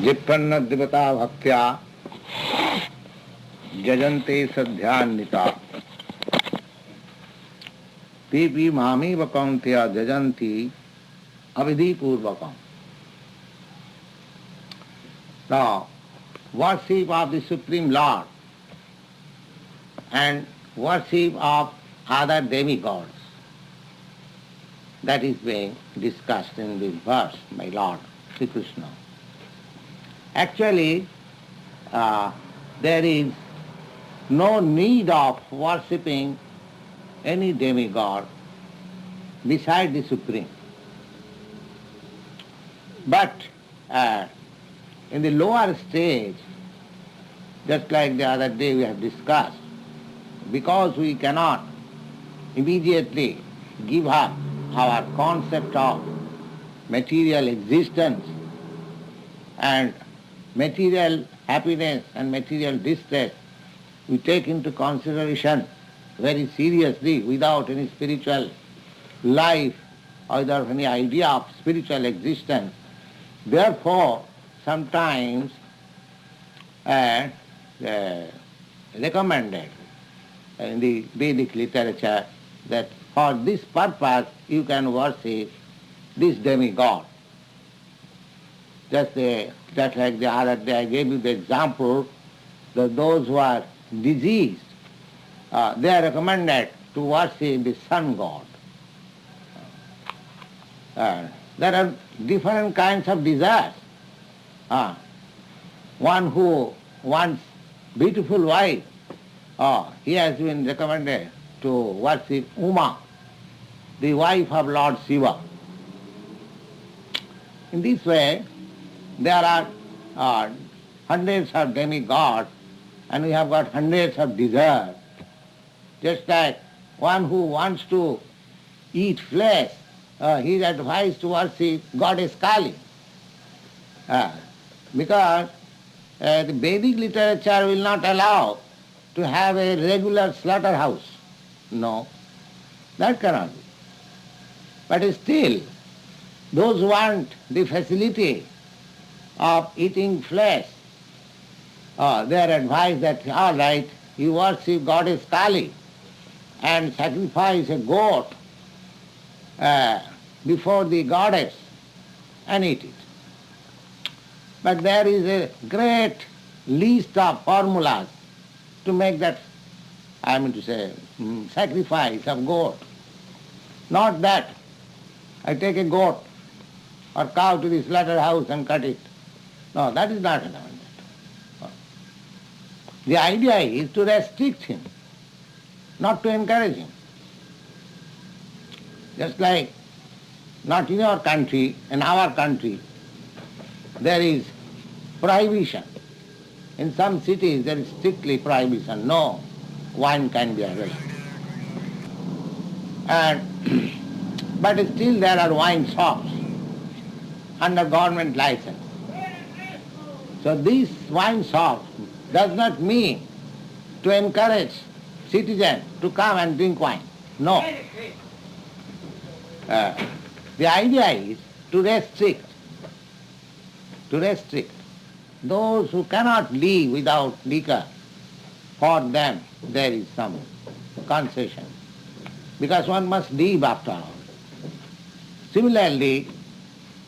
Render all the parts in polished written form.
जिप्पन्न देवता भक्त्या जजन्ते सध्यान्विता तेपि मामेव कौन्तेय जजन्ति अविधिपूर्वकम्. The worship of the Supreme Lord and worship of other demigods, that is being discussed in this verse by Lord Sri Krishna. Actually, there is no need of worshipping any demigod beside the Supreme. But in the lower stage, just like the other day we have discussed, because we cannot immediately give up our concept of material existence and material happiness and material distress, we take into consideration very seriously without any spiritual life or without any idea of spiritual existence. Therefore, sometimes recommended in the Vedic literature that for this purpose you can worship this demigod. Just like the other day I gave you the example that those who are diseased, they are recommended to worship the sun god. There are different kinds of desires. One who wants beautiful wife, he has been recommended to worship Uma, the wife of Lord Shiva. In this way, there are hundreds of demigods and we have got hundreds of desires. Just like one who wants to eat flesh, he is advised to worship goddess Kali. Because the Vedic literature will not allow to have a regular slaughterhouse. No, that cannot be. But still, those who want the facility of eating flesh, they are advised that, all right, you worship goddess Kali and sacrifice a goat before the goddess and eat it. But there is a great list of formulas to make that, sacrifice of goat. Not that I take a goat or cow to the slaughterhouse and cut it. No, that is not recommended. The idea is to restrict him, not to encourage him. Just like not in your country, in our country, there is prohibition. In some cities there is strictly prohibition. No wine can be available. But still there are wine shops under government license. So these wine shops does not mean to encourage citizens to come and drink wine. No. The idea is to restrict those who cannot live without liquor. For them there is some concession, because one must live after all. Similarly,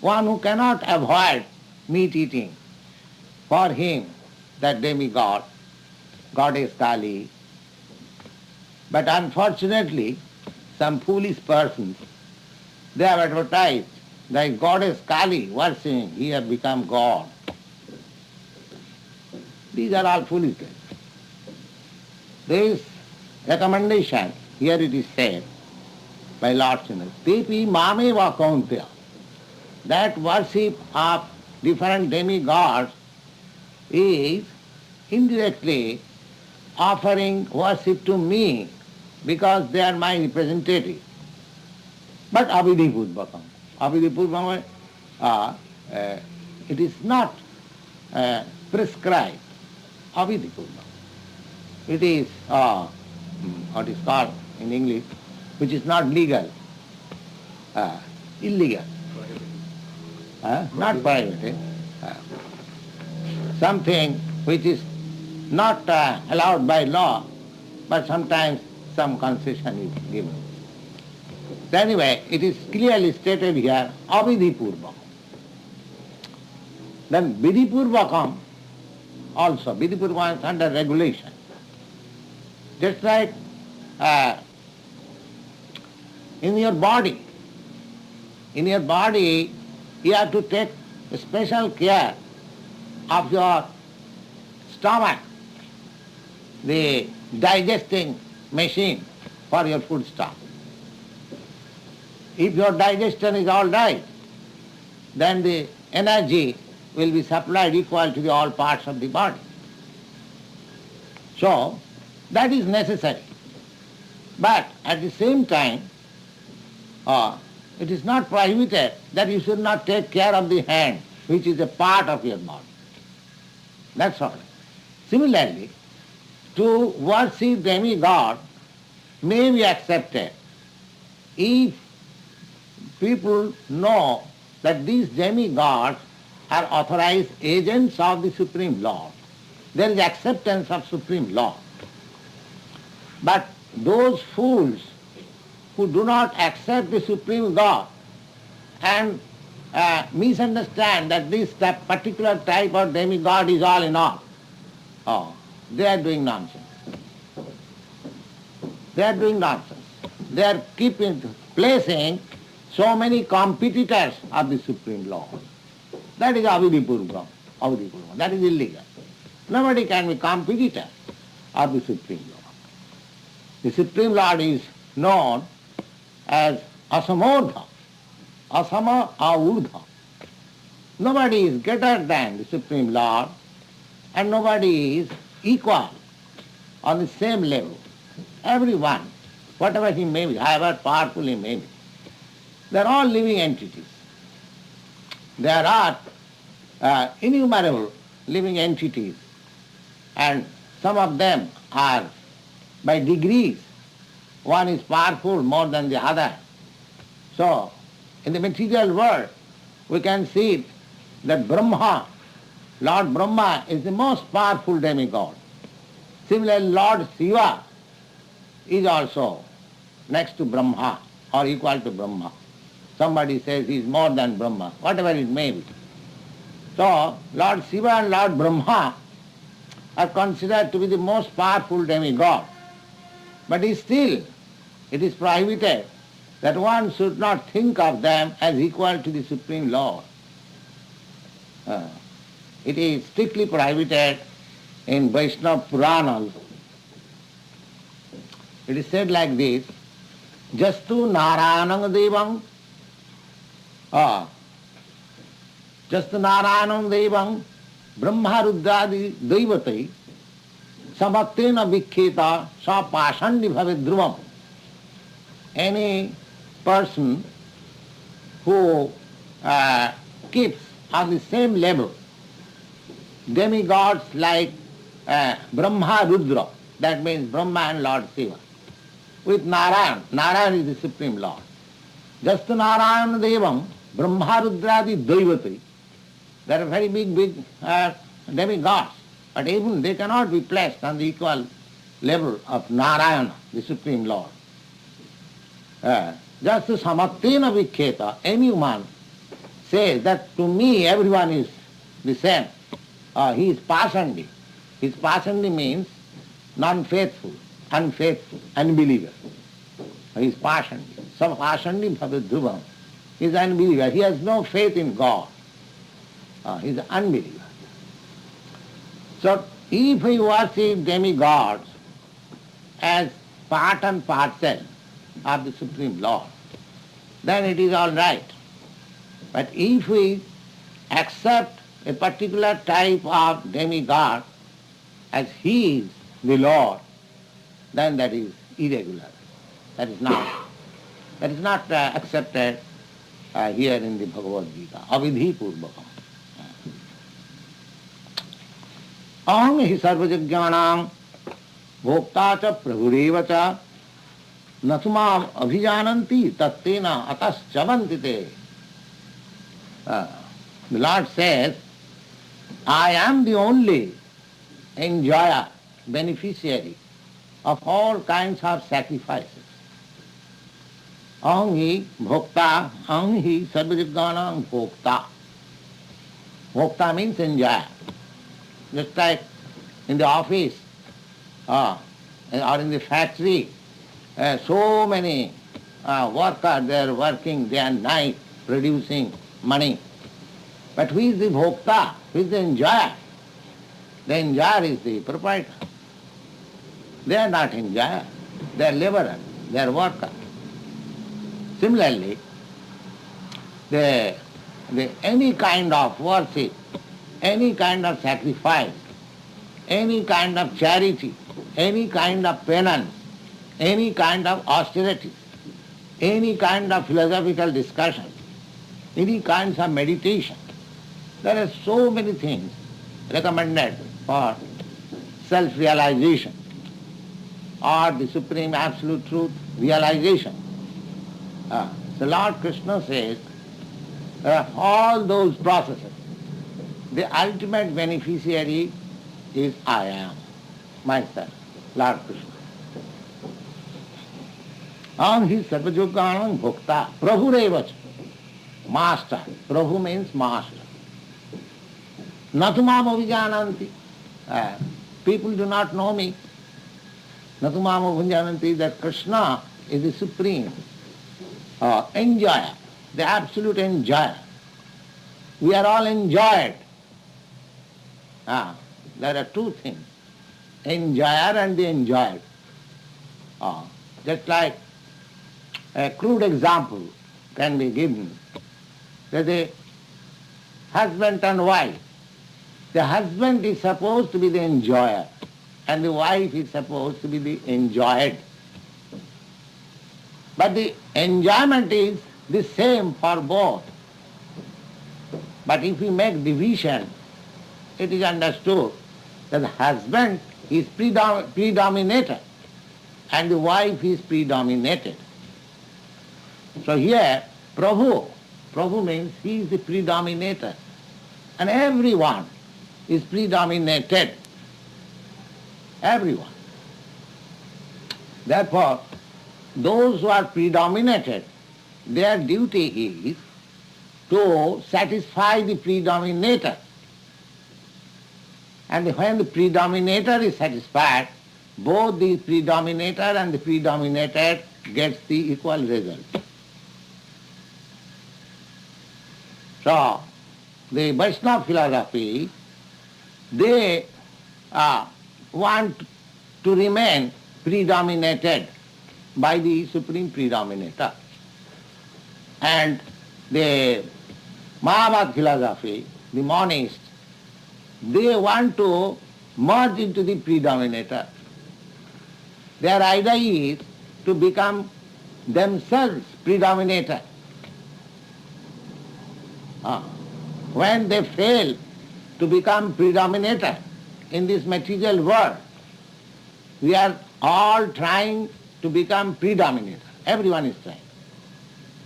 one who cannot avoid meat eating, for him that demigod, goddess Kali. But unfortunately, some foolish persons, they have advertised that goddess Kali worshipping, he has become God. These are all foolishness. This recommendation, here it is said by Lord Srila, Tepi mameva kaunteya, that worship of different demigods is indirectly offering worship to me because they are my representative. But avidhipurvakam. Avidhipurvakam, it is not prescribed. Avidhipurvakam. It is what is called in English, which is not legal, illegal. Not prohibited. something which is not allowed by law, but sometimes some concession is given. So anyway, it is clearly stated here, avidhi-purvakam. Then vidhi-purvakam also, vidhi-purvakam is under regulation. Just like in your body you have to take special care of your stomach, the digesting machine for your food stuff. If your digestion is all right, then the energy will be supplied equal to the all parts of the body. So, that is necessary. But at the same time, it is not prohibited that you should not take care of the hand, which is a part of your body. That's all. Similarly, to worship demigod may be accepted if people know that these demigods are authorized agents of the Supreme Lord. There is acceptance of Supreme Lord. But those fools who do not accept the Supreme God and misunderstand that this particular type of demigod is all in all, they are doing nonsense. They are doing nonsense. They are placing so many competitors of the Supreme Lord. That is avidhi-purvakam. That is illegal. Nobody can be competitor of the Supreme Lord. The Supreme Lord is known as asamordha, asama aurdha. Nobody is greater than the Supreme Lord and nobody is equal on the same level. Everyone, whatever he may be, however powerful he may be, they are all living entities. There are innumerable living entities and some of them are by degrees. One is powerful more than the other. So, in the material world, we can see that Brahma, Lord Brahma is the most powerful demigod. Similarly, Lord Shiva is also next to Brahma or equal to Brahma. Somebody says he is more than Brahma, whatever it may be. So, Lord Shiva and Lord Brahma are considered to be the most powerful demigod. But still, it is prohibited that one should not think of them as equal to the Supreme Lord. It is strictly prohibited in Vaishnava Puranas. It is said like this, Jastu Narayanam Devam, Jastu Narayanam Devam, Brahma Rudradi Devate, Samatena Vikkheta Sa Pashandi Bhavet Dhruvam. Any person who keeps on the same level demigods like Brahma Rudra, that means Brahma and Lord Shiva, with Narayan. Narayan is the Supreme Lord. Just Narayan Devam, Brahma Rudradi Devate. They are very big demigods, but even they cannot be placed on the equal level of Narayana, the Supreme Lord. Just Samattena Vikkheta, anyone says that to me everyone is the same. He is pasandi. His pasandi means non-faithful, unfaithful, unbeliever. He is pasandi. So pasandi bhavet dhruvam. He is unbeliever. He has no faith in God. He is an unbeliever. So if we worship demigods as part and parcel of the Supreme Lord, then it is all right. But if we accept a particular type of demigod as he is the Lord, then that is irregular. That is not accepted here in the Bhagavad Gita. Avidhi-purvakam. Aham hi sarvajagyanam bhokta cha prabhureva cha natumam abhijananti tattena ataschavantite. The Lord says I am the only enjoyer, beneficiary of all kinds of sacrifices. Aham hi bhokta, aham hi sarvajigganam bhokta. Bhokta means enjoyer. Just like in the office or in the factory, so many workers, they are working day and night producing money. But who is the bhokta? Who is the enjoyer? The enjoyer is the proprietor. They are not enjoyer, they are laborer, they are worker. Similarly, any kind of worship, any kind of sacrifice, any kind of charity, any kind of penance, any kind of austerity, any kind of philosophical discussion, any kinds of meditation. There are so many things recommended for self-realization or the Supreme Absolute Truth realization. So Lord Krishna says, all those processes, the ultimate beneficiary is I am, myself, Lord Krishna. Aham hi sarvajogganam bhokta, prabhurevacha, master. Prabhu means master. Natumam avijananti. People do not know me. Natumam avijananti, that Krishna is the supreme enjoyer, the absolute enjoyer. We are all enjoyed. There are two things, enjoyer and the enjoyed. Just like a crude example can be given, that the husband and wife, the husband is supposed to be the enjoyer and the wife is supposed to be the enjoyed. But the enjoyment is the same for both. But if we make division, it is understood that the husband is predominated and the wife is predominated. So here, Prabhu means he is the predominator and everyone is predominated. Everyone. Therefore, those who are predominated, their duty is to satisfy the predominator. And when the predominator is satisfied, both the predominator and the predominated gets the equal result. So, the Vaishnava philosophy, they want to remain predominated by the Supreme Predominator. And the Mahabharata philosophy, the monists, they want to merge into the predominator. Their idea is to become themselves predominator. When they fail to become predominator in this material world, we are all trying to become predominator. Everyone is trying.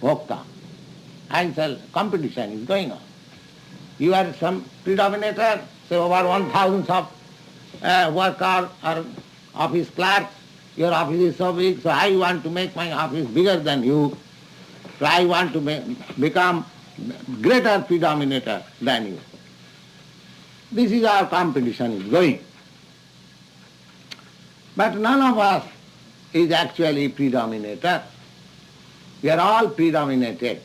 Bhokta. And competition is going on. You are some predominator, say over 1,000 of worker or office clerks, your office is so big, so I want to make my office bigger than you. So I want to become greater predominator than you. This is our competition is going. But none of us is actually predominator. We are all predominated.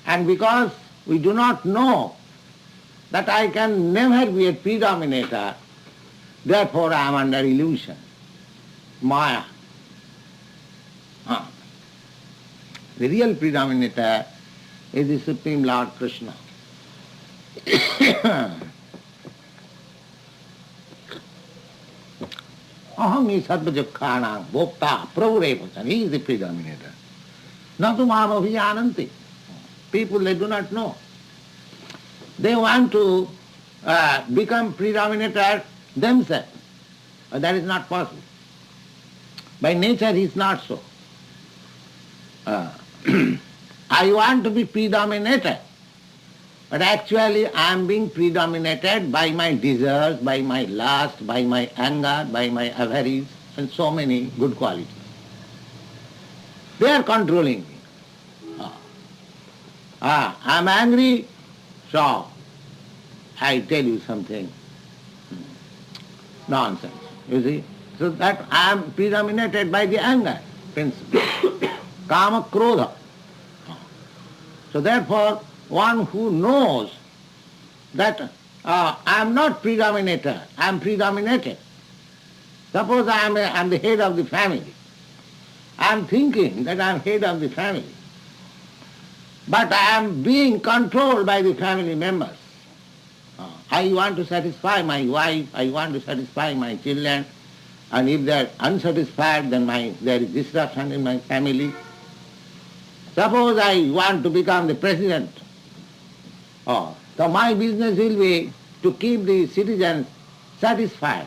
And because we do not know that I can never be a predominator, therefore I am under illusion, Maya. The real predominator is the Supreme Lord Krishna. Aham hi sarvajukhanam bhokta prabhurevacha. He is the predominator. Natumam avijananti. People, they do not know. They want to become predominator themselves. But that is not possible. By nature he is not so. I want to be predominator. But actually I am being predominated by my desires, by my lust, by my anger, by my avarice, and so many good qualities. They are controlling me. I am angry, so I tell you something. Nonsense, you see. So that I am predominated by the anger principle. Kama krodha. So therefore, one who knows that I am not predominator, I am predominated. Suppose I am the head of the family. I am thinking that I am head of the family. But I am being controlled by the family members. I want to satisfy my wife, I want to satisfy my children, and if they are unsatisfied, then there is disruption in my family. Suppose I want to become the president. So my business will be to keep the citizens satisfied.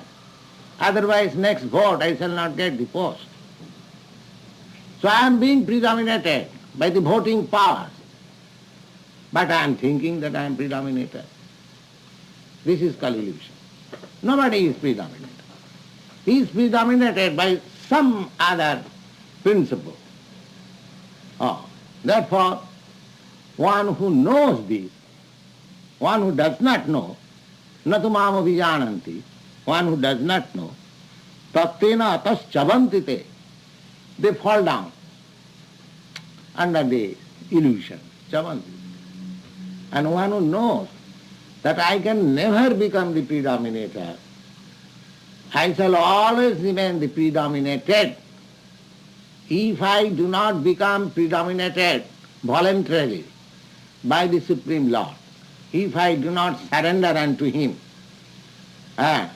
Otherwise, next vote I shall not get the post. So I am being predominated by the voting powers. But I am thinking that I am predominated. This is called illusion. Nobody is predominated. He is predominated by some other principle. Therefore, one who knows this, one who does not know, natu mama vijananti, one who does not know, tattena atas chavantite, they fall down under the illusion, chavanti. And one who knows that I can never become the predominator, I shall always remain the predominated. If I do not become predominated voluntarily by the Supreme Lord, if I do not surrender unto Him and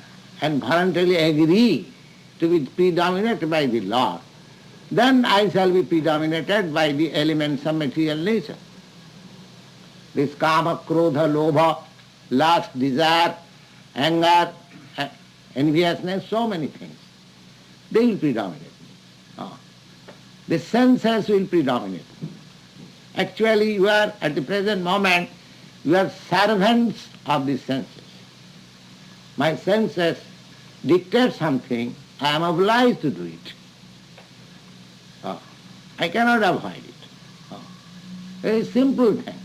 voluntarily agree to be predominated by the Lord, then I shall be predominated by the elements of material nature. This kama, krodha, lobha, lust, desire, anger, enviousness, so many things. They will predominate. The senses will predominate. Actually, you are, at the present moment, you are servants of the senses. My senses dictate something, I am obliged to do it. I cannot avoid it. Very simple thing.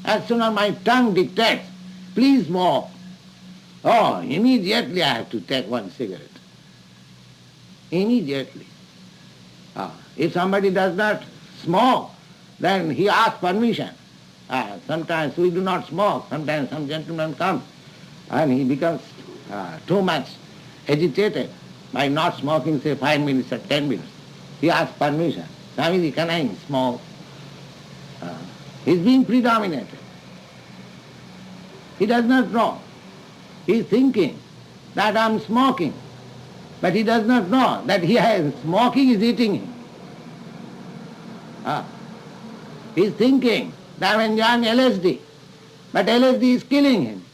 As soon as my tongue dictates, please smoke, immediately I have to take one cigarette. Immediately. If somebody does not smoke, then he asks permission. Sometimes we do not smoke. Sometimes some gentleman comes and he becomes too much agitated by not smoking, say 5 minutes or 10 minutes. He asks permission. Swamiji, can I smoke? He's being predominated. He does not know. He is thinking that I am smoking, but he does not know that smoking is eating him. He is thinking that I am enjoying LSD, but LSD is killing him.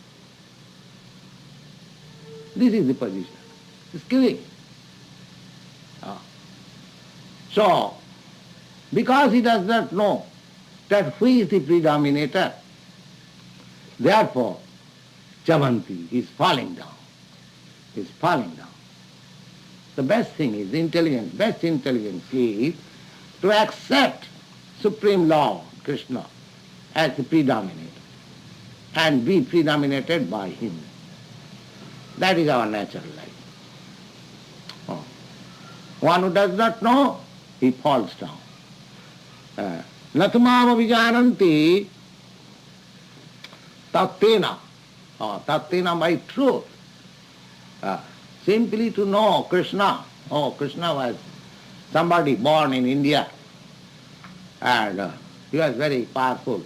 This is the position. It is killing him. So, because he does not know that who is the predominator, therefore, chavanti is falling down. Is falling down. The best thing is best intelligence is to accept Supreme Lord, Krishna, as the predominator and be predominated by Him. That is our natural life. One who does not know, he falls down. Natumama vijananti tattena. Tattena by truth. Simply to know Krishna. Krishna was somebody born in India and he was very powerful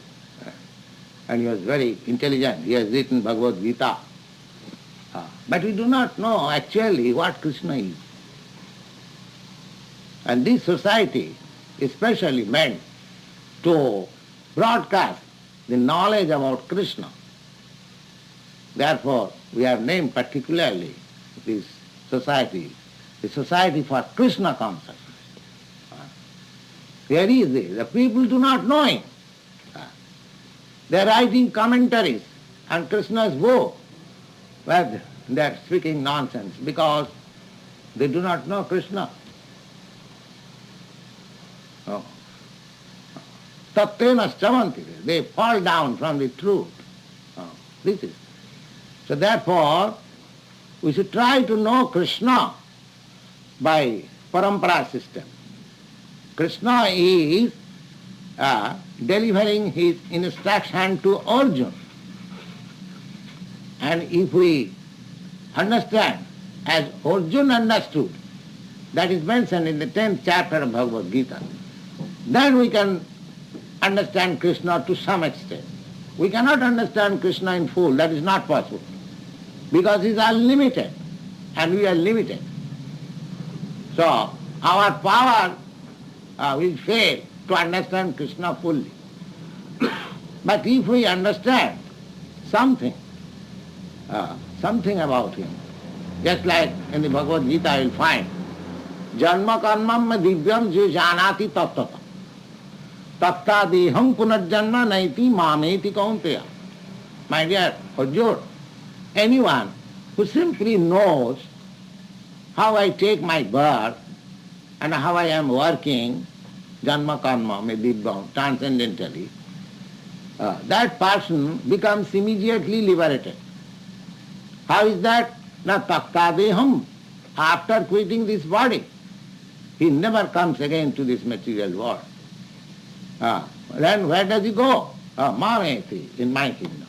and he was very intelligent. He has written Bhagavad Gita. But we do not know actually what Krishna is. And this society is specially meant to broadcast the knowledge about Krishna. Therefore, we have named particularly this society, the Society for Krishna Consciousness. Where is it? The people do not know Him. They are writing commentaries on Krishna's book, but they are speaking nonsense because they do not know Krishna. Oh. Tattena chavanti. They fall down from the truth. Oh. This is. So therefore, we should try to know Krishna by parampara system. Krishna is delivering his instruction to Arjuna. And if we understand, as Arjuna understood, that is mentioned in the 10th chapter of Bhagavad Gita, then we can understand Krishna to some extent. We cannot understand Krishna in full, that is not possible, because he is unlimited and we are limited. So our power will fail to understand Krishna fully. But if we understand something about him, just like in the Bhagavad Gita you will find, Janma karmam divyam je janati tattata. Tatta deham punarjanma naiti mameti kaunteya. My dear Arjuna, anyone who simply knows how I take my birth and how I am working, janma karma, divyam, transcendentally, that person becomes immediately liberated. How is that? Na takta deham. After quitting this body, he never comes again to this material world. Then where does he go? Mameti, in my kingdom.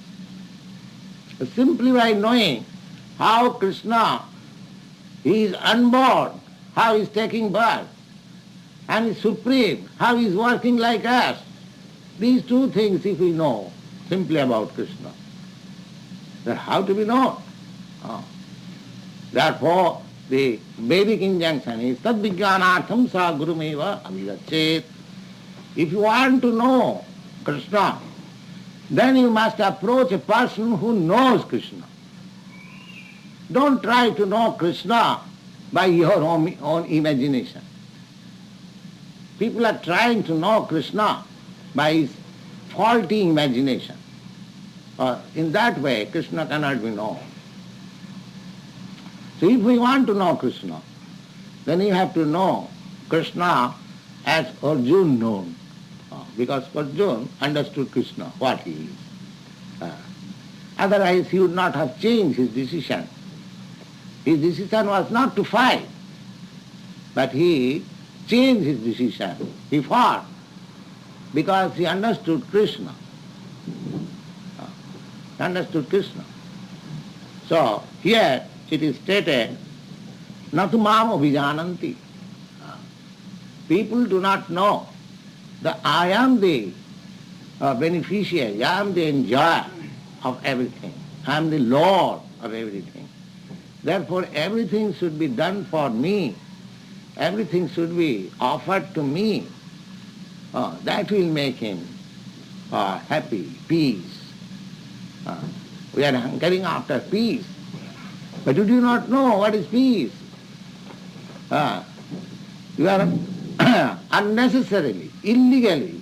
Simply by knowing how Krishna, he is unborn, how he is taking birth, and is supreme, how he is working like us. These two things if we know simply about Krishna, then how to be known? Therefore, the Vedic injunction is tad vijnanartham sa gurumeva abhigachet. If you want to know Krishna, then you must approach a person who knows Krishna. Don't try to know Krishna by your own imagination. People are trying to know Krishna by his faulty imagination. In that way, Krishna cannot be known. So if we want to know Krishna, then you have to know Krishna as Arjuna known. Because Arjuna understood Krishna, what he is. Otherwise he would not have changed his decision. His decision was not to fight, but he changed his decision. He fought because he understood Krishna. Understood Krishna. So here it is stated, natu mam abhijananti. People do not know that I am the beneficiary, I am the enjoyer of everything. I am the Lord of everything. Therefore everything should be done for me. Everything should be offered to me. That will make him happy, peace. We are hankering after peace. But you do not know what is peace. You are unnecessarily, illegally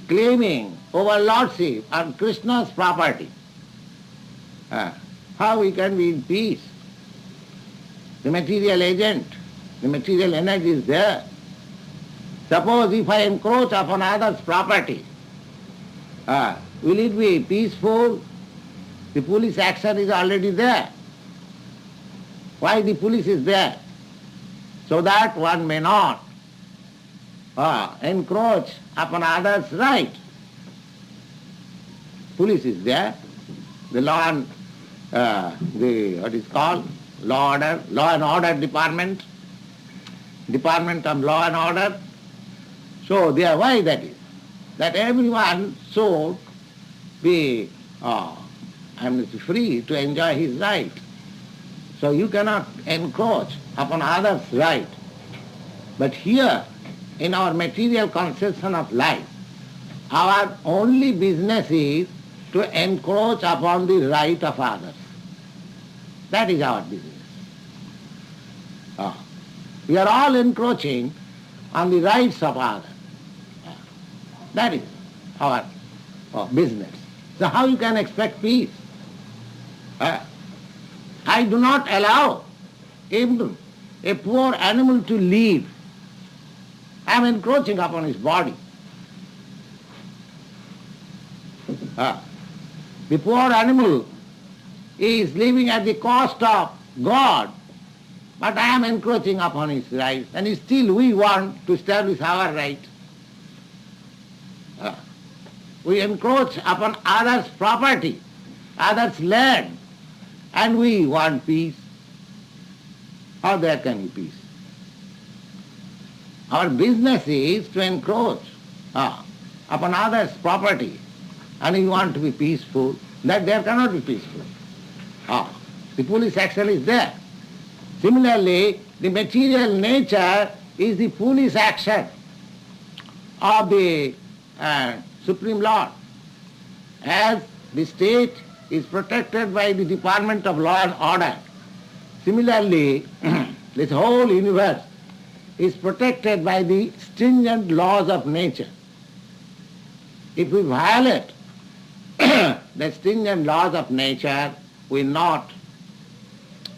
claiming overlordship on Krishna's property. How we can be in peace? The material agent, the material energy is there. Suppose if I encroach upon others' property, will it be peaceful? The police action is already there. Why the police is there? So that one may not encroach upon others' right. Police is there. The law and law and order department of law and order. So there, why that is? That everyone should be free to enjoy his right. So you cannot encroach upon others' right. But here, in our material conception of life, our only business is to encroach upon the right of others. That is our business. We are all encroaching on the rights of others. That is our business. So how you can expect peace? I do not allow even a poor animal to live. I am encroaching upon his body. The poor animal is living at the cost of God, but I am encroaching upon his rights, and still we want to establish our right. We encroach upon others' property, others' land, and we want peace. How there can be peace? Our business is to encroach upon others' property, and we want to be peaceful. That there cannot be peaceful. The foolish action is there. Similarly, the material nature is the foolish action of the Supreme Lord. As the state is protected by the Department of Law and Order, similarly, this whole universe is protected by the stringent laws of nature. If we violate the stringent laws of nature, will not,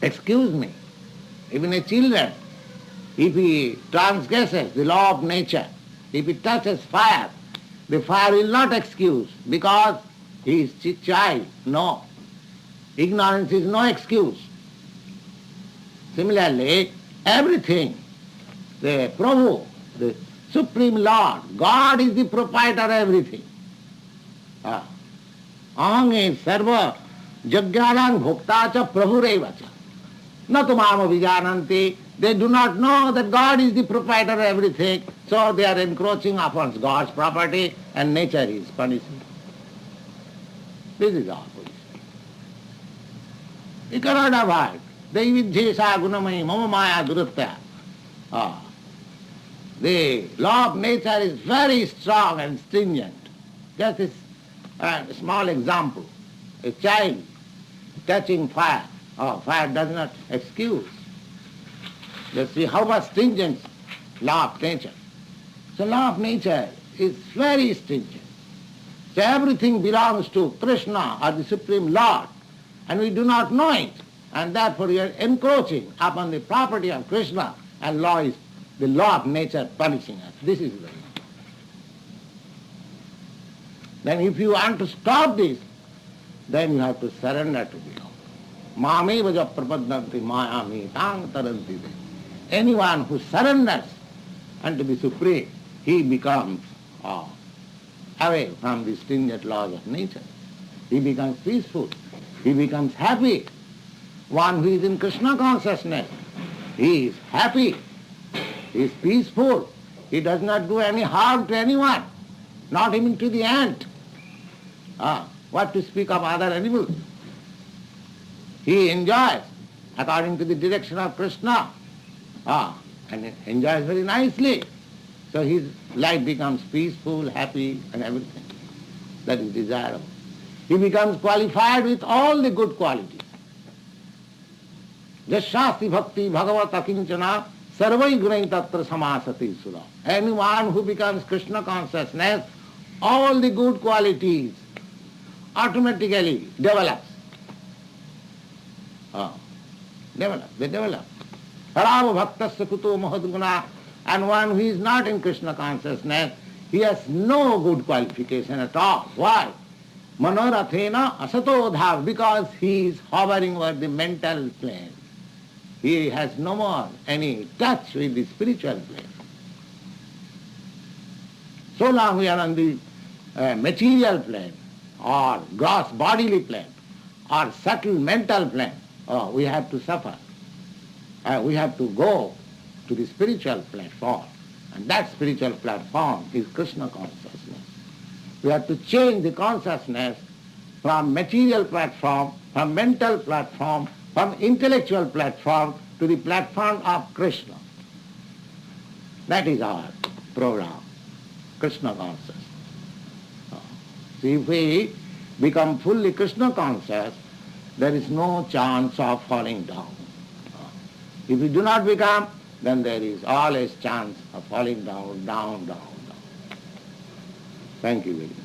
excuse me, even a child, if he transgresses the law of nature, if he touches fire, the fire will not excuse because he is a child. No. Ignorance is no excuse. Similarly, everything, the Prabhu, the Supreme Lord, God is the proprietor of everything. Aham sarva jagyanam bhokta cha prabhureva cha. Natu mama vijananti. They do not know that God is the proprietor of everything, so they are encroaching upon God's property and nature is punishing. This is our position. You cannot avoid. Daividhyesa gunamai mama maya duratya. The law of nature is very strong and stringent. Just a small example. A child touching fire. Fire does not excuse. You see how much stringent law of nature. So law of nature is very stringent. So everything belongs to Krishna or the Supreme Lord, and we do not know it, and therefore we are encroaching upon the property of Krishna, and law is the law of nature punishing us. This is the law. Then if you want to stop this, then you have to surrender to the law. Mame vaja prapadanti mayami tang taranti de. Anyone who surrenders unto the Supreme, he becomes away from the stringent laws of nature. He becomes peaceful. He becomes happy. One who is in Krishna consciousness, he is happy. He is peaceful. He does not do any harm to anyone, not even to the ant. What to speak of other animals? He enjoys according to the direction of Krishna. And enjoys very nicely. So his life becomes peaceful, happy, and everything that is desirable. He becomes qualified with all the good qualities. Jasyasti bhakti bhagavata kinchana sarvai gunai tatra samasati sura. Anyone who becomes Krishna consciousness, all the good qualities automatically develops. They develop. Harava bhaktasya kuto mahadguna. And one who is not in Krishna consciousness, he has no good qualification at all. Why? Manorathena asato dhav, because he is hovering over the mental plane. He has no more any touch with the spiritual plane. So long we are on the material plane, or gross bodily plane, or subtle mental plane, we have to suffer. We have to go to the spiritual platform, and that spiritual platform is Krishna consciousness. We have to change the consciousness from material platform, from mental platform, from intellectual platform to the platform of Krishna. That is our program, Krishna consciousness. So if we become fully Krishna conscious, there is no chance of falling down. If we do not become, then there is always chance of falling down, down, down, down. Thank you very much.